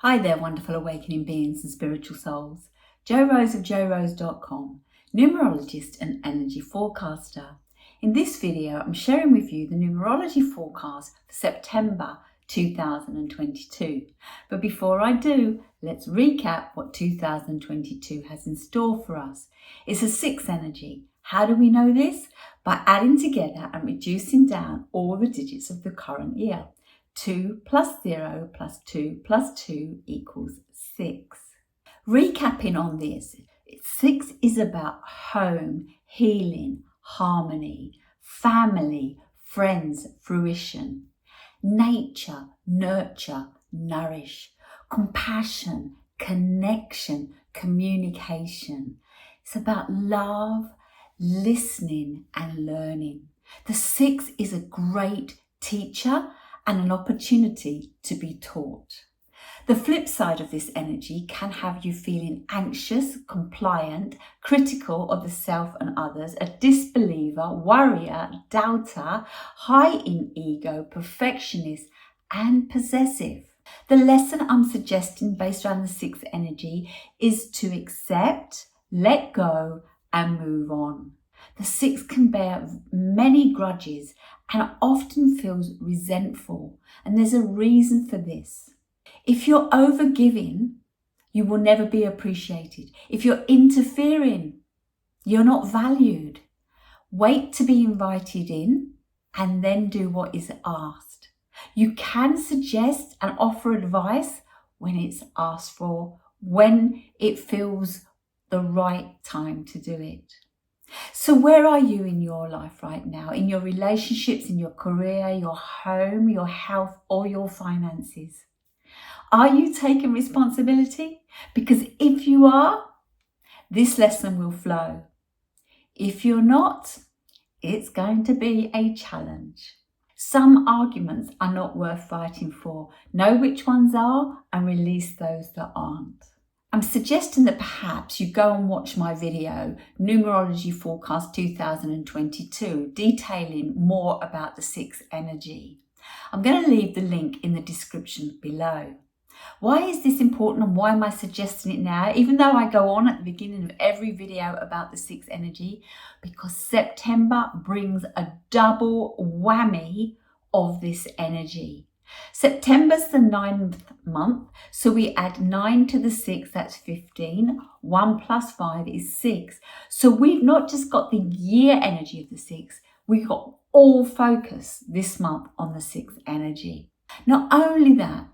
Hi there, wonderful awakening beings and spiritual souls. Jo Rose of jorose.com, numerologist and energy forecaster. In this video, I'm sharing with you the numerology forecast for September 2022. But before I do, let's recap what 2022 has in store for us. It's a 6 energy. How do we know this? By adding together and reducing down all the digits of the current year. 2 plus 0 plus 2 plus 2 equals 6. Recapping on this, 6 is about home, healing, harmony, family, friends, fruition, nature, nurture, nourish, compassion, connection, communication. It's about love, listening and learning. The 6 is a great teacher and an opportunity to be taught. The flip side of this energy can have you feeling anxious, compliant, critical of the self and others, a disbeliever, worrier, doubter, high in ego, perfectionist, and possessive. The lesson I'm suggesting based around the 6 energy is to accept, let go, and move on. The 6 can bear many grudges and often feels resentful, and there's a reason for this. If you're overgiving, you will never be appreciated. If you're interfering, you're not valued. Wait to be invited in and then do what is asked. You can suggest and offer advice when it's asked for, when it feels the right time to do it. So where are you in your life right now? In your relationships, in your career, your home, your health, or your finances? Are you taking responsibility? Because if you are, this lesson will flow. If you're not, it's going to be a challenge. Some arguments are not worth fighting for. Know which ones are and release those that aren't. I'm suggesting that perhaps you go and watch my video, Numerology Forecast 2022, detailing more about the 6 energy. I'm going to leave the link in the description below. Why is this important and why am I suggesting it now? Even though I go on at the beginning of every video about the 6 energy, because September brings a double whammy of this energy. September's the 9th month, so we add 9 to the 6, that's 15. 1 plus 5 is 6. So we've not just got the year energy of the 6, we've got all focus this month on the 6 energy. Not only that,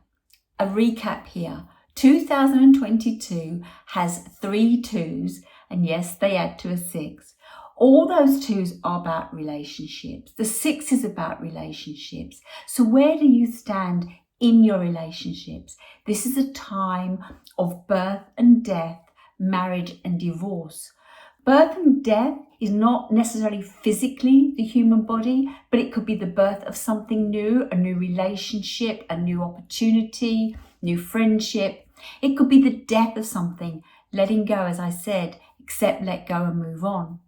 a recap here, 2022 has 3 2s, and yes, they add to a 6. All those 2s are about relationships. The 6 is about relationships. So where do you stand in your relationships? This is a time of birth and death, marriage and divorce. Birth and death is not necessarily physically the human body, but it could be the birth of something new, a new relationship, a new opportunity, new friendship. It could be the death of something, letting go, as I said, accept, let go and move on.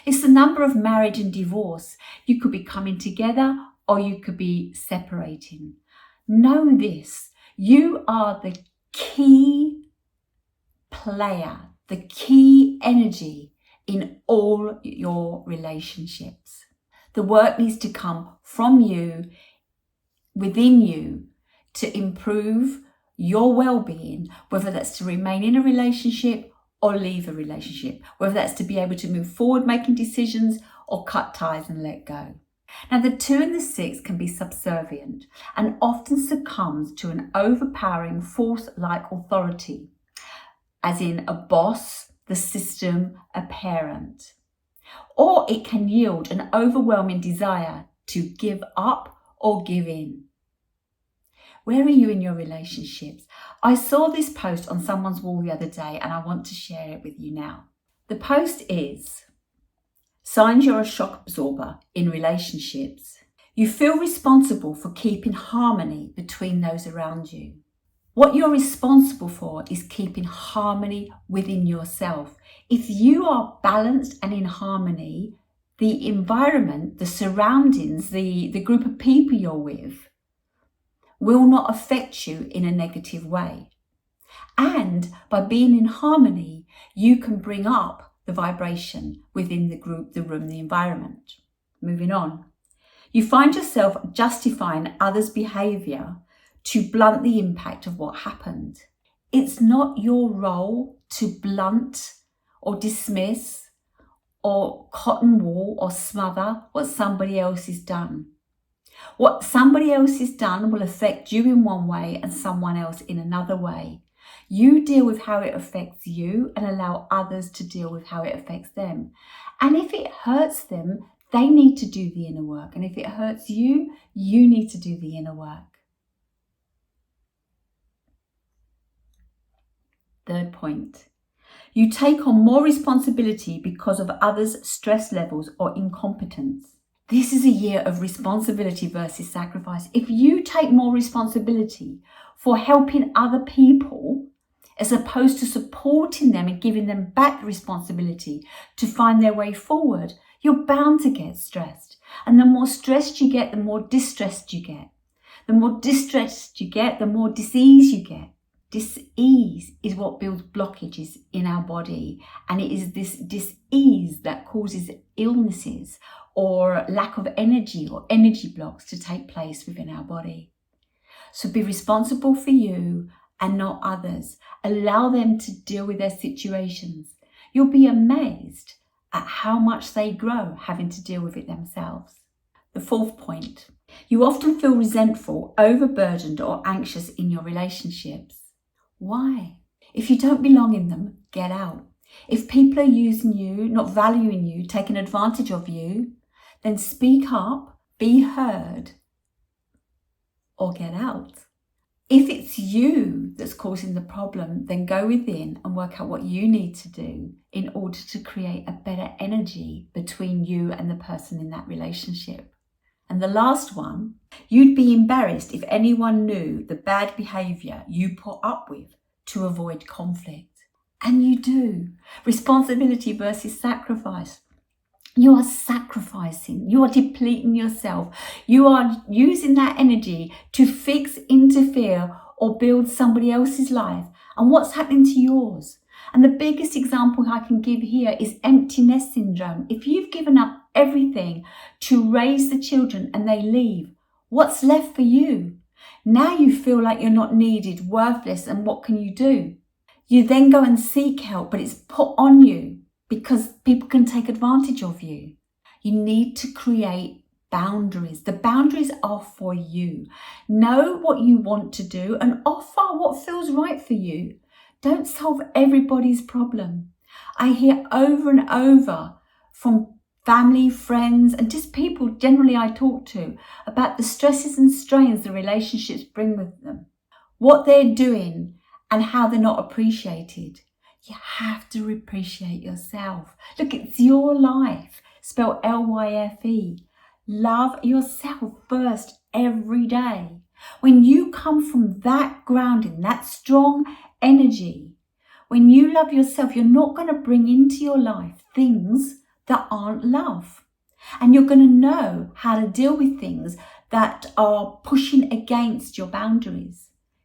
It's the number of marriage and divorce. You could be coming together or you could be separating. Know this, you are the key player, the key energy in all your relationships. The work needs to come from you, within you, to improve your well-being, whether that's to remain in a relationship or leave a relationship, whether that's to be able to move forward making decisions or cut ties and let go. Now the 2 and the 6 can be subservient and often succumbs to an overpowering force-like authority, as in a boss, the system, a parent. Or it can yield an overwhelming desire to give up or give in. Where are you in your relationships? I saw this post on someone's wall the other day and I want to share it with you now. The post is, signs you're a shock absorber in relationships. You feel responsible for keeping harmony between those around you. What you're responsible for is keeping harmony within yourself. If you are balanced and in harmony, the environment, the surroundings, the group of people you're with will not affect you in a negative way. And by being in harmony, you can bring up the vibration within the group, the room, the environment. Moving on. You find yourself justifying others' behaviour to blunt the impact of what happened. It's not your role to blunt or dismiss or cotton wool or smother what somebody else has done. What somebody else has done will affect you in one way and someone else in another way. You deal with how it affects you and allow others to deal with how it affects them. And if it hurts them, they need to do the inner work. And if it hurts you, you need to do the inner work. Third point. You take on more responsibility because of others' stress levels or incompetence. This is a year of responsibility versus sacrifice. If you take more responsibility for helping other people, as opposed to supporting them and giving them back the responsibility to find their way forward, you're bound to get stressed. And the more stressed you get, the more distressed you get. The more distressed you get, the more disease you get. Dis-ease is what builds blockages in our body, and it is this dis-ease that causes illnesses or lack of energy or energy blocks to take place within our body. So be responsible for you and not others. Allow them to deal with their situations. You'll be amazed at how much they grow having to deal with it themselves. The fourth point. You often feel resentful, overburdened or anxious in your relationships. Why? If you don't belong in them, get out. If people are using you, not valuing you, taking advantage of you, then speak up, be heard, or get out. If it's you that's causing the problem, then go within and work out what you need to do in order to create a better energy between you and the person in that relationship. And the last one, you'd be embarrassed if anyone knew the bad behaviour you put up with to avoid conflict. And you do. Responsibility versus sacrifice. You are sacrificing, you are depleting yourself, you are using that energy to fix, interfere or build somebody else's life. And what's happening to yours? And the biggest example I can give here is empty nest syndrome. If you've given up everything to raise the children and they leave, what's left for you? Now you feel like you're not needed, worthless, and what can you do? You then go and seek help, but it's put on you because people can take advantage of you. You need to create boundaries. The boundaries are for you. Know what you want to do and offer what feels right for you. Don't solve everybody's problem. I hear over and over from family, friends, and just people generally I talk to about the stresses and strains the relationships bring with them, what they're doing and how they're not appreciated. You have to appreciate yourself. Look, it's your life, spelled L-Y-F-E. Love yourself first every day. When you come from that grounding, that strong energy, when you love yourself, you're not going to bring into your life things that aren't love. And you're going to know how to deal with things that are pushing against your boundaries.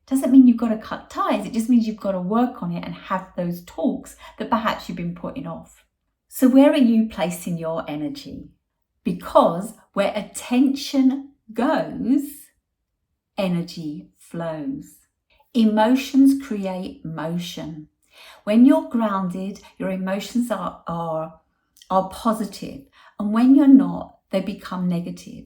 Doesn't mean you've got to cut ties. It just means you've got to work on it and have those talks that perhaps you've been putting off. So where are you placing your energy? Because where attention goes, energy flows. Emotions create motion. When you're grounded, your emotions are positive. And when you're not, they become negative.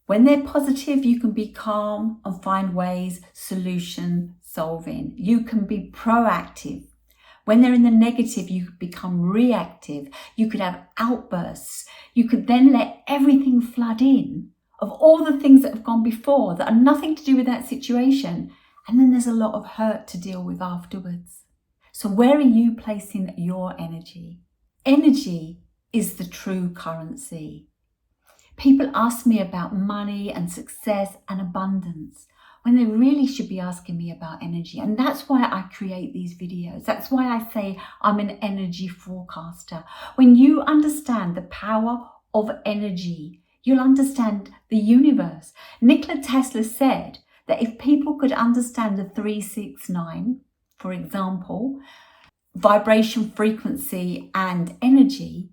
When they're positive, you can be calm and find ways, solution solving. You can be proactive. When they're in the negative, you become reactive. You could have outbursts. You could then let everything flood in of all the things that have gone before that are nothing to do with that situation. And then there's a lot of hurt to deal with afterwards. So where are you placing your energy? Energy is the true currency. People ask me about money and success and abundance when they really should be asking me about energy. And that's why I create these videos. That's why I say I'm an energy forecaster. When you understand the power of energy, you'll understand the universe. Nikola Tesla said that if people could understand the 369, for example, vibration, frequency, and energy,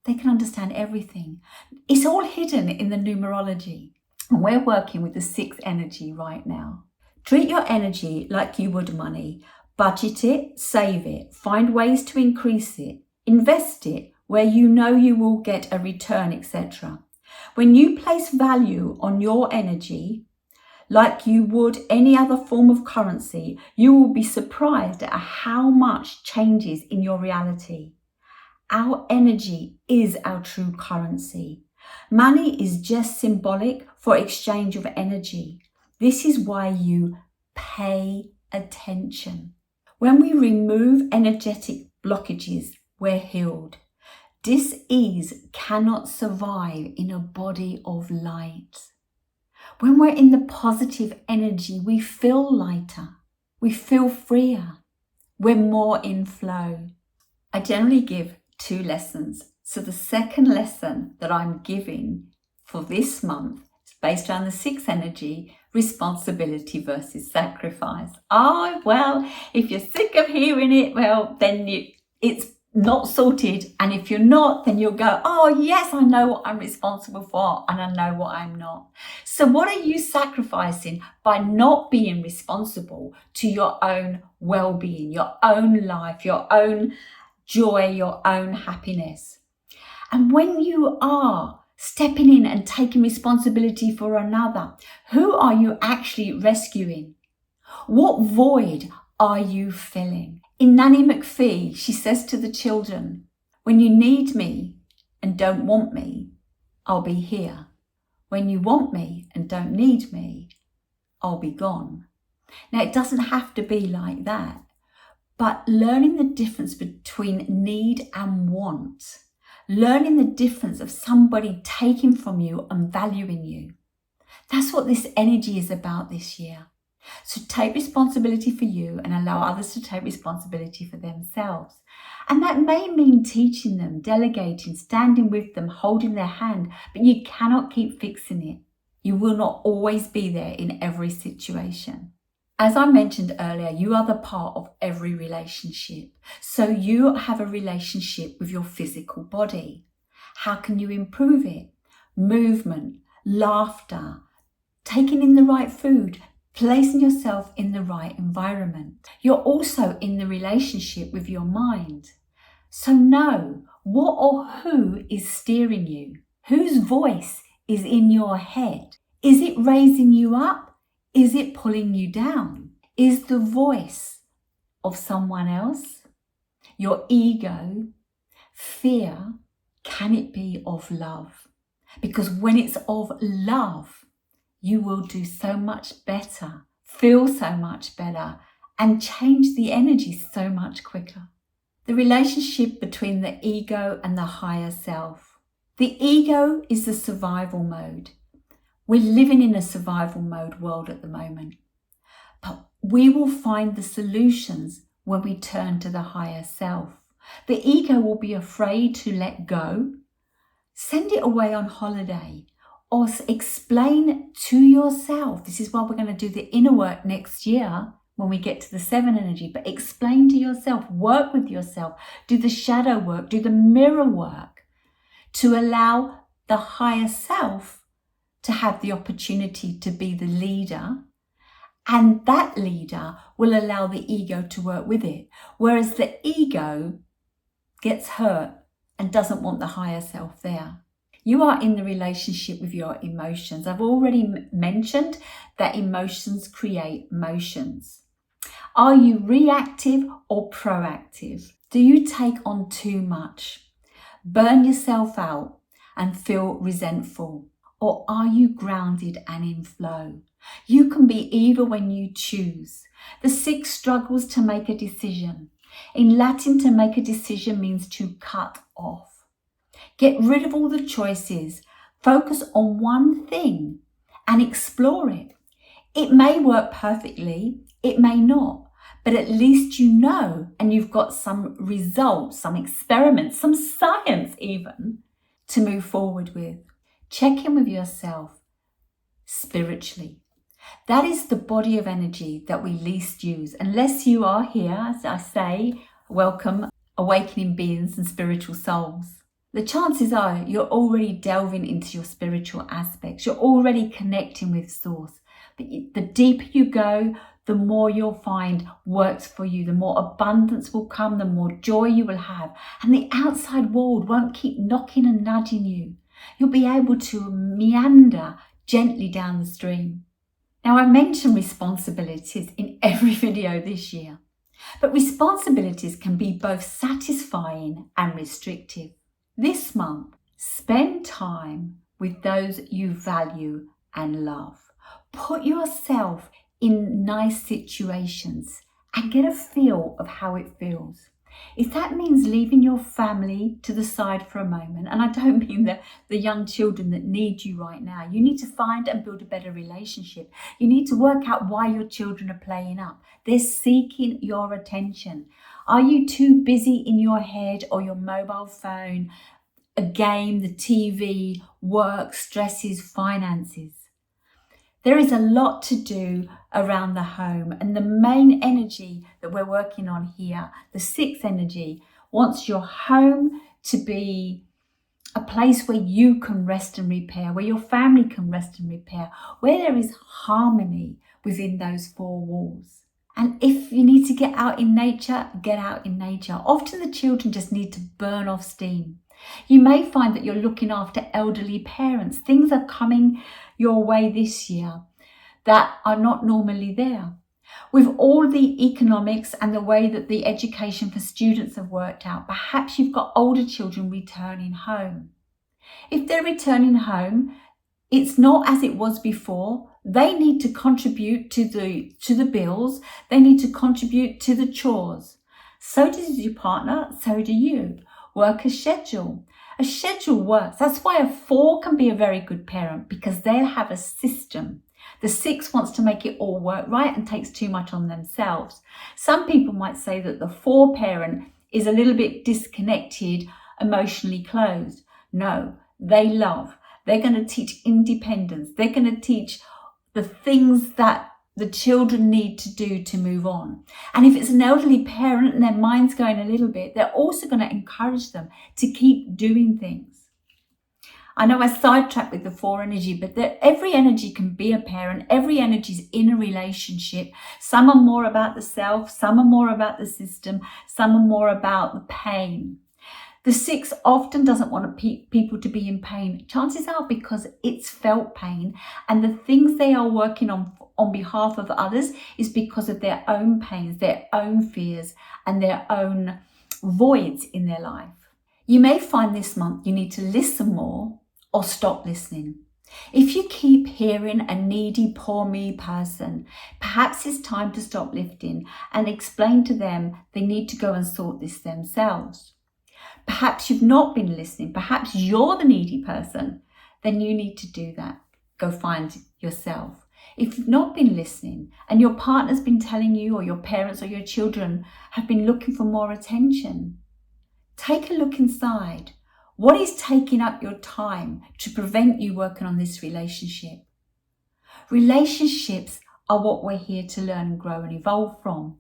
they can understand everything. It's all hidden in the numerology. And we're working with the 6th energy right now. Treat your energy like you would money. Budget it, save it, find ways to increase it, invest it where you know you will get a return, etc. When you place value on your energy, like you would any other form of currency, you will be surprised at how much changes in your reality. Our energy is our true currency. Money is just symbolic for exchange of energy. This is why you pay attention. When we remove energetic blockages, we're healed. Dis-ease cannot survive in a body of light. When we're in the positive energy, we feel lighter, we feel freer, we're more in flow. I generally give 2 lessons. So the second lesson that I'm giving for this month is based around the 6th energy, responsibility versus sacrifice. Oh, well, if you're sick of hearing it, well, then it's not sorted. And if you're not, then you'll go, oh yes, I know what I'm responsible for and I know what I'm not. So what are you sacrificing by not being responsible to your own well-being, your own life, your own joy, your own happiness? And when you are stepping in and taking responsibility for another, who are you actually rescuing? What void are you filling? In Nanny McPhee, she says to the children, when you need me and don't want me, I'll be here. When you want me and don't need me, I'll be gone. Now, it doesn't have to be like that, but learning the difference between need and want, learning the difference of somebody taking from you and valuing you. That's what this energy is about this year. So take responsibility for you and allow others to take responsibility for themselves. And that may mean teaching them, delegating, standing with them, holding their hand, but you cannot keep fixing it. You will not always be there in every situation. As I mentioned earlier, you are the part of every relationship. So you have a relationship with your physical body. How can you improve it? Movement, laughter, taking in the right food, placing yourself in the right environment. You're also in the relationship with your mind. So know what or who is steering you. Whose voice is in your head? Is it raising you up? Is it pulling you down? Is the voice of someone else? Your ego? Fear? Can it be of love? Because when it's of love, you will do so much better, feel so much better, and change the energy so much quicker. The relationship between the ego and the higher self. The ego is the survival mode. We're living in a survival mode world at the moment. But we will find the solutions when we turn to the higher self. The ego will be afraid to let go. Send it away on holiday. Or explain to yourself. This is why we're going to do the inner work next year when we get to the 7 energy. But explain to yourself, work with yourself, do the shadow work, do the mirror work to allow the higher self to have the opportunity to be the leader. And that leader will allow the ego to work with it. Whereas the ego gets hurt and doesn't want the higher self there. You are in the relationship with your emotions. I've already mentioned that emotions create motions. Are you reactive or proactive? Do you take on too much? Burn yourself out and feel resentful? Or are you grounded and in flow? You can be either when you choose. The 6 struggles to make a decision. In Latin, to make a decision means to cut off. Get rid of all the choices. Focus on one thing and explore it. It may work perfectly, it may not, but at least you know and you've got some results, some experiments, some science even to move forward with. Check in with yourself spiritually. That is the body of energy that we least use. Unless you are here, as I say, welcome, awakening beings and spiritual souls. The chances are you're already delving into your spiritual aspects. You're already connecting with Source. But the deeper you go, the more you'll find works for you, the more abundance will come, the more joy you will have. And the outside world won't keep knocking and nudging you. You'll be able to meander gently down the stream. Now, I mention responsibilities in every video this year, but responsibilities can be both satisfying and restrictive. This month, spend time with those you value and love. Put yourself in nice situations and get a feel of how it feels. If that means leaving your family to the side for a moment, and I don't mean the young children that need you right now, you need to find and build a better relationship. You need to work out why your children are playing up. They're seeking your attention. Are you too busy in your head or your mobile phone, a game, the TV, work, stresses, finances? There is a lot to do around the home, and the main energy that we're working on here, the 6th energy, wants your home to be a place where you can rest and repair, where your family can rest and repair, where there is harmony within those 4 walls. And if you need to get out in nature, get out in nature. Often the children just need to burn off steam. You may find that you're looking after elderly parents. Things are coming your way this year that are not normally there. With all the economics and the way that the education for students have worked out, perhaps you've got older children returning home. If they're returning home, it's not as it was before. They need to contribute to the bills. They need to contribute to the chores. So does your partner, so do you. Work a schedule. A schedule works. That's why a 4 can be a very good parent, because they have a system. The 6 wants to make it all work right and takes too much on themselves. Some people might say that the 4 parent is a little bit disconnected, emotionally closed. No, they love. They're going to teach independence. They're going to teach the things that the children need to do to move on. And if it's an elderly parent and their mind's going a little bit, they're also going to encourage them to keep doing things. I know I sidetracked with the 4 energy, but every energy can be a parent. Every energy is in a relationship. Some are more about the self, some are more about the system, some are more about the pain. The 6 often doesn't want people to be in pain. Chances are because it's felt pain, and the things they are working on behalf of others is because of their own pains, their own fears, and their own voids in their life. You may find this month you need to listen more or stop listening. If you keep hearing a needy, poor me person, perhaps it's time to stop lifting and explain to them they need to go and sort this themselves. Perhaps you've not been listening. Perhaps you're the needy person. Then you need to do that. Go find yourself. If you've not been listening and your partner's been telling you, or your parents or your children have been looking for more attention, take a look inside. What is taking up your time to prevent you working on this relationship? Relationships are what we're here to learn and grow and evolve from.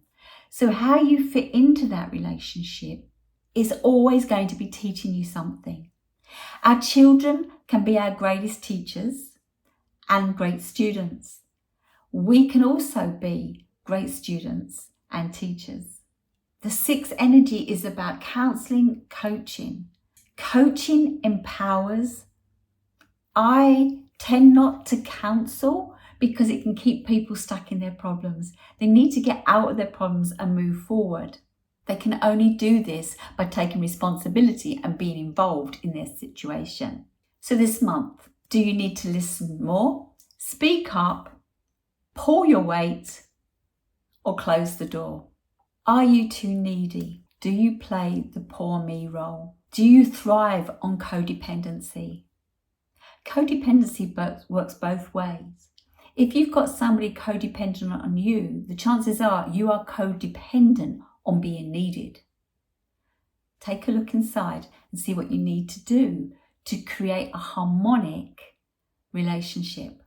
So how you fit into that relationship is always going to be teaching you something. Our children can be our greatest teachers and great students. We can also be great students and teachers. The 6th energy is about counseling, coaching. Coaching empowers. I tend not to counsel because it can keep people stuck in their problems. They need to get out of their problems and move forward. They can only do this by taking responsibility and being involved in their situation. So this month, do you need to listen more, speak up, pull your weight, or close the door? Are you too needy? Do you play the poor me role? Do you thrive on codependency? Codependency works both ways. If you've got somebody codependent on you, the chances are you are codependent on being needed. Take a look inside and see what you need to do to create a harmonic relationship.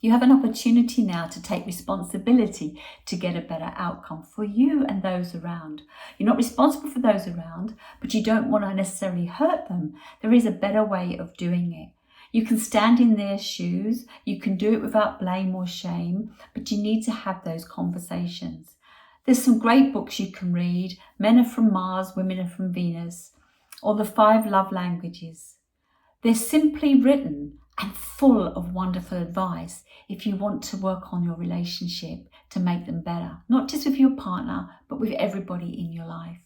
You have an opportunity now to take responsibility to get a better outcome for you and those around. You're not responsible for those around, but you don't want to necessarily hurt them. There is a better way of doing it. You can stand in their shoes. You can do it without blame or shame, but you need to have those conversations. There's some great books you can read. Men Are From Mars, Women Are From Venus, or The 5 Love Languages. They're simply written and full of wonderful advice if you want to work on your relationship to make them better, not just with your partner, but with everybody in your life.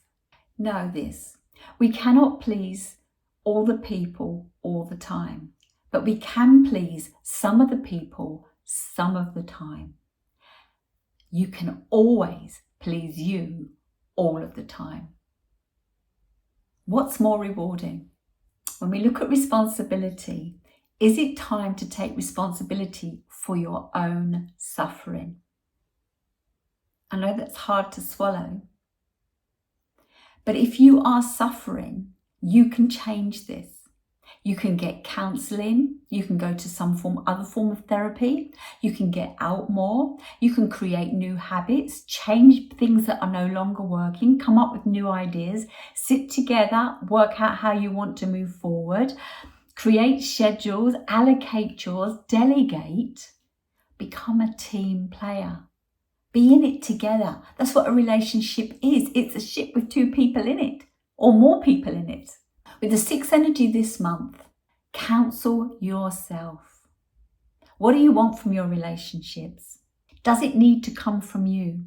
Know this, we cannot please all the people all the time, but we can please some of the people some of the time. You can always please you all of the time. What's more rewarding? When we look at responsibility, is it time to take responsibility for your own suffering? I know that's hard to swallow, but if you are suffering, you can change this. You can get counselling, you can go to other form of therapy, you can get out more, you can create new habits, change things that are no longer working, come up with new ideas, sit together, work out how you want to move forward, create schedules, allocate chores, delegate, become a team player. Be in it together. That's what a relationship is. It's a ship with 2 people in it or more people in it. With the 6th energy this month, counsel yourself. What do you want from your relationships? Does it need to come from you?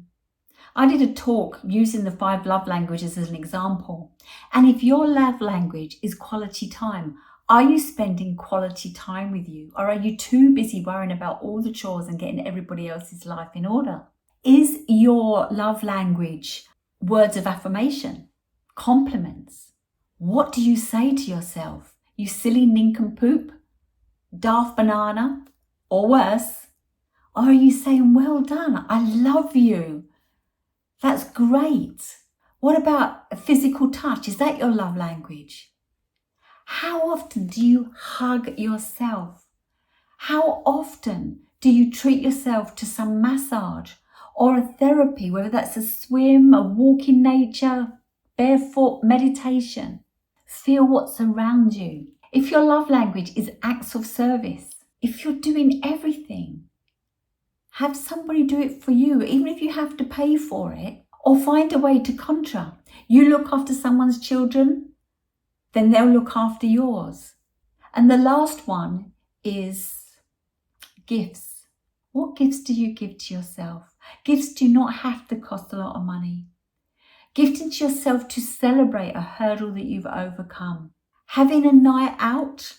I did a talk using the 5 love languages as an example. And if your love language is quality time, are you spending quality time with you? Or are you too busy worrying about all the chores and getting everybody else's life in order? Is your love language words of affirmation, compliments? What do you say to yourself? You silly nincompoop, daft banana, or worse? Or are you saying, well done, I love you, that's great? What about a physical touch? Is that your love language? How often do you hug yourself? How often do you treat yourself to some massage or a therapy, whether that's a swim, a walk in nature, barefoot meditation? Feel what's around you. If your love language is acts of service, if you're doing everything, have somebody do it for you, even if you have to pay for it, or find a way to contra. You look after someone's children, then they'll look after yours. And the last one is gifts. What gifts do you give to yourself? Gifts do not have to cost a lot of money. Gifting to yourself to celebrate a hurdle that you've overcome. Having a night out,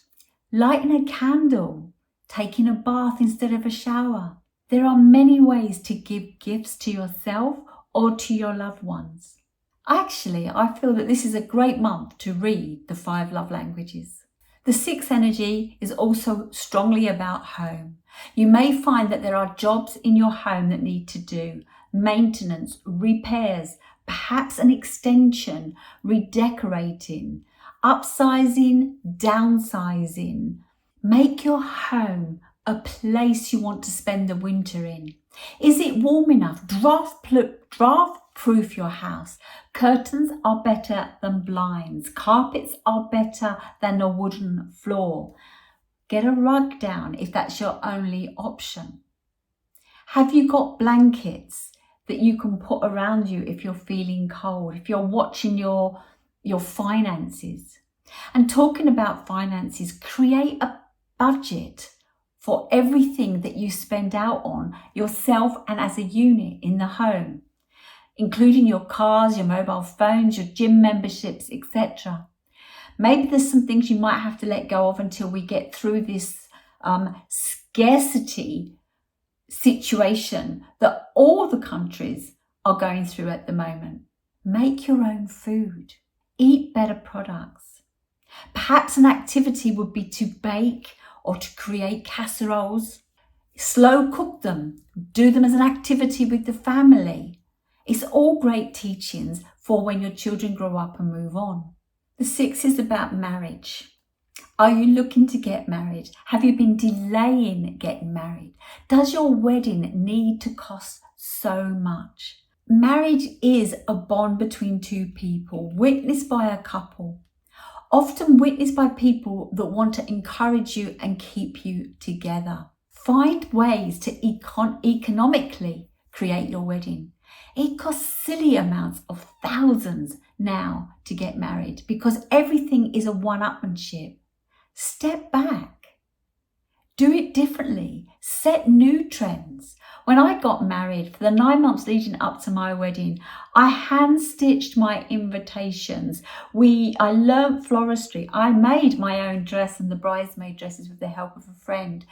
lighting a candle, taking a bath instead of a shower. There are many ways to give gifts to yourself or to your loved ones. Actually, I feel that this is a great month to read the 5 love languages. The 6th energy is also strongly about home. You may find that there are jobs in your home that need to do, maintenance, repairs, perhaps an extension, redecorating, upsizing, downsizing. Make your home a place you want to spend the winter in. Is it warm enough? Draft-proof your house. Curtains are better than blinds. Carpets are better than a wooden floor. Get a rug down if that's your only option. Have you got blankets that you can put around you if you're feeling cold, if you're watching your finances? And talking about finances, create a budget for everything that you spend out on yourself and as a unit in the home, including your cars, your mobile phones, your gym memberships, etc. Maybe there's some things you might have to let go of until we get through this scarcity situation that all the countries are going through at the moment. Make your own food. Eat better products. Perhaps an activity would be to bake or to create casseroles. Slow cook them. Do them as an activity with the family. It's all great teachings for when your children grow up and move on. The 6 is about marriage. Are you looking to get married? Have you been delaying getting married? Does your wedding need to cost so much? Marriage is a bond between two people, witnessed by a couple, often witnessed by people that want to encourage you and keep you together. Find ways to economically create your wedding. It costs silly amounts of thousands now to get married because everything is a one-upmanship. Step back. Do it differently. Set new trends. When I got married, for the 9 months leading up to my wedding, I hand-stitched my invitations. I learnt floristry. I made my own dress and the bridesmaid dresses with the help of a friend.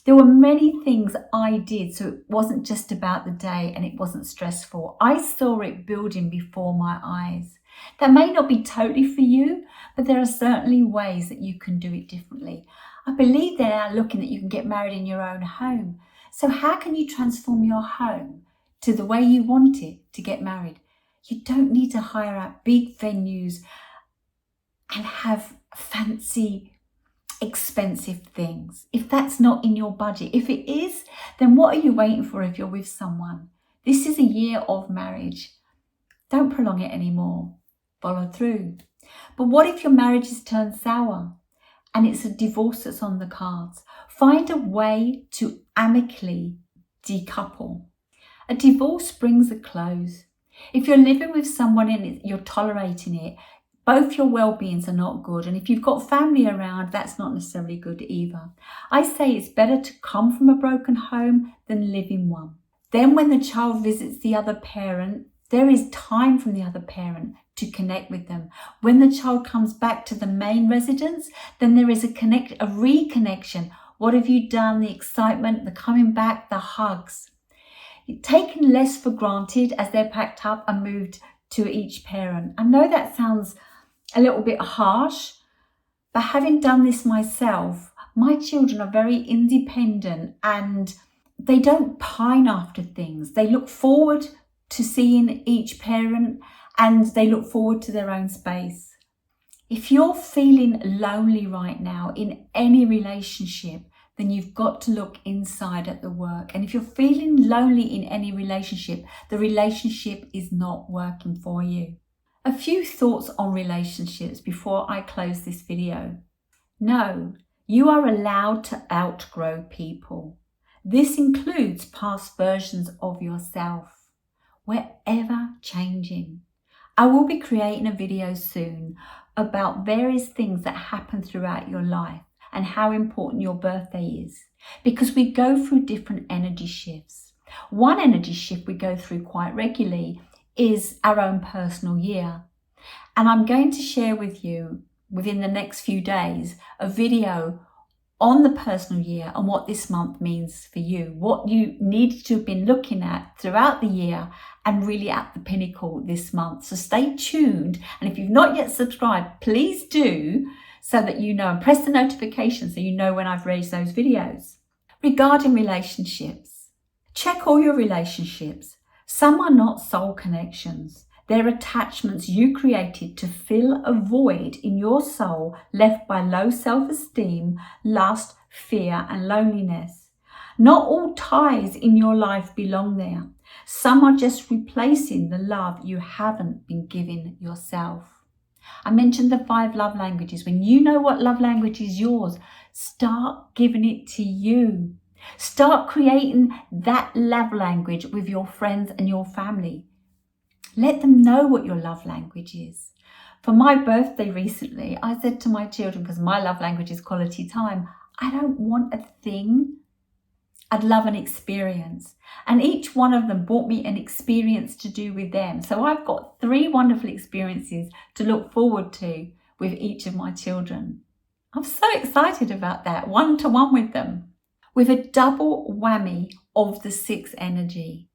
There were many things I did, so it wasn't just about the day and it wasn't stressful. I saw it building before my eyes. That may not be totally for you, but there are certainly ways that you can do it differently. I believe they're now looking that you can get married in your own home. So how can you transform your home to the way you want it to get married? You don't need to hire out big venues and have fancy, expensive things if that's not in your budget. If it is, then what are you waiting for if you're with someone? This is a year of marriage. Don't prolong it anymore. Follow through. But what if your marriage has turned sour and it's a divorce that's on the cards? Find a way to amicably decouple. A divorce brings a close. If you're living with someone and you're tolerating it, both your well-beings are not good. And if you've got family around, that's not necessarily good either. I say it's better to come from a broken home than live in one. Then when the child visits the other parent, there is time from the other parent to connect with them. When the child comes back to the main residence, then there is a reconnection. What have you done? The excitement, the coming back, the hugs. You're taken less for granted as they're packed up and moved to each parent. I know that sounds a little bit harsh, but having done this myself, my children are very independent and they don't pine after things. They look forward to seeing each parent and they look forward to their own space. If you're feeling lonely right now in any relationship, then you've got to look inside at the work. And if you're feeling lonely in any relationship, the relationship is not working for you. A few thoughts on relationships before I close this video. No, you are allowed to outgrow people. This includes past versions of yourself. We're ever changing. I will be creating a video soon about various things that happen throughout your life and how important your birthday is, because we go through different energy shifts. One energy shift we go through quite regularly is our own personal year. And I'm going to share with you within the next few days a video on the personal year and what this month means for you, what you need to have been looking at throughout the year and really at the pinnacle this month. So stay tuned. And if you've not yet subscribed, please do, so that you know, and press the notification so you know when I've raised those videos. Regarding relationships, check all your relationships. Some are not soul connections. They're attachments you created to fill a void in your soul left by low self-esteem, lust, fear, and loneliness. Not all ties in your life belong there. Some are just replacing the love you haven't been giving yourself. I mentioned the 5 love languages. When you know what love language is yours, start giving it to you. Start creating that love language with your friends and your family. Let them know what your love language is. For my birthday recently, I said to my children, because my love language is quality time, I don't want a thing. I'd love an experience. And each one of them brought me an experience to do with them. So I've got 3 wonderful experiences to look forward to with each of my children. I'm so excited about that, one-to-one with them, with a double whammy of the 6 energy.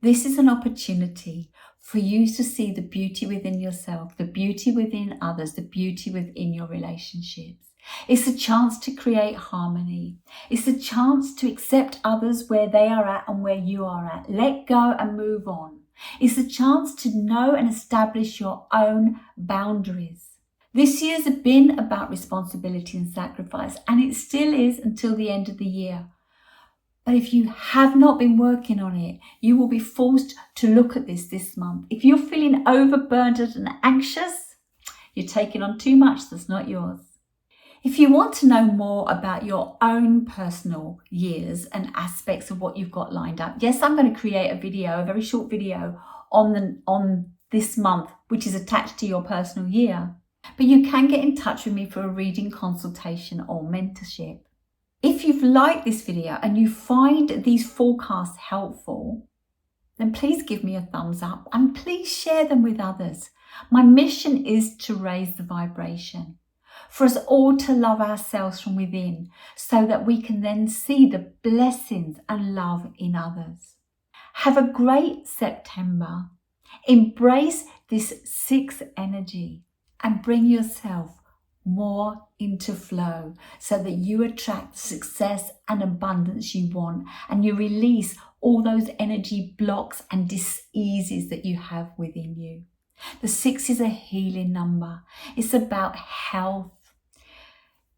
This is an opportunity for you to see the beauty within yourself, the beauty within others, the beauty within your relationships. It's a chance to create harmony. It's a chance to accept others where they are at and where you are at. Let go and move on. It's a chance to know and establish your own boundaries. This year's been about responsibility and sacrifice, and it still is until the end of the year. But if you have not been working on it, you will be forced to look at this month. If you're feeling overburdened and anxious, you're taking on too much that's not yours. If you want to know more about your own personal years and aspects of what you've got lined up, yes, I'm going to create a video, a very short video on this month, which is attached to your personal year. But you can get in touch with me for a reading consultation or mentorship. If you've liked this video and you find these forecasts helpful, then please give me a thumbs up and please share them with others. My mission is to raise the vibration, for us all to love ourselves from within so that we can then see the blessings and love in others. Have a great September. Embrace this 6 energy and bring yourself more into flow so that you attract the success and abundance you want, and you release all those energy blocks and dis-eases that you have within you. The 6 is a healing number. It's about health.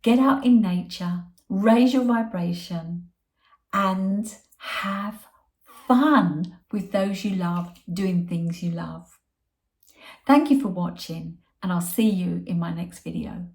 Get out in nature, raise your vibration, and have fun with those you love, doing things you love. Thank you for watching, and I'll see you in my next video.